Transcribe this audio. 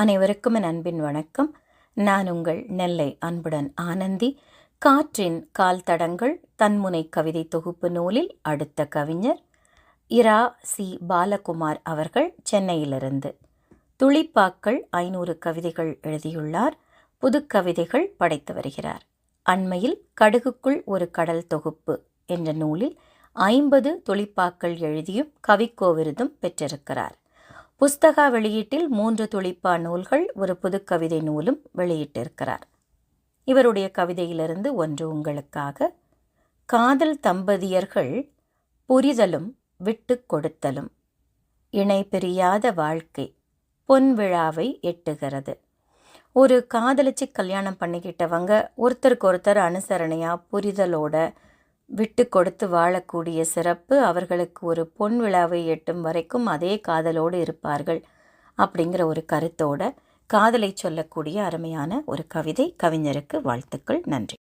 அனைவருக்கும் என் அன்பின் வணக்கம். நான் உங்கள் நெல்லை அன்புடன் ஆனந்தி. காற்றின் கால் தடங்கள் தன்முனை கவிதை தொகுப்பு நூலில் அடுத்த கவிஞர் இரா சி பாலகுமார் அவர்கள், சென்னையிலிருந்து. துளிப்பாக்கள் 500 கவிதைகள் எழுதியுள்ளார். புதுக்கவிதைகள் படைத்து வருகிறார். அண்மையில் கடுகுக்குள் ஒரு கடல் தொகுப்பு என்ற நூலில் 50 துளிப்பாக்கள் எழுதியும் கவிக்கோ விருதும் பெற்றிருக்கிறார். புஸ்தக வெளியீட்டில் 3 துளிப்பா நூல்கள், ஒரு புதுக்கவிதை நூலும் வெளியிட்டிருக்கிறார். இவருடைய கவிதையிலிருந்து ஒன்று உங்களுக்காக. காதல் தம்பதியர்கள் புரிதலும் விட்டு கொடுத்தலும், இணை பிரியாத வாழ்க்கை பொன் விழாவை எட்டுகிறது. ஒரு காதலிச்சு கல்யாணம் பண்ணிக்கிட்டவங்க ஒருத்தருக்கு ஒருத்தர் அனுசரணையாக புரிதலோட விட்டு கொடுத்து வாழக்கூடிய சிறப்பு அவர்களுக்கு ஒரு பொன் விழாவை எட்டும் வரைக்கும் அதே காதலோடு இருப்பார்கள் அப்படிங்கிற ஒரு கருத்தோட காதலை சொல்லக்கூடிய அருமையான ஒரு கவிதை. கவிஞருக்கு வாழ்த்துக்கள். நன்றி.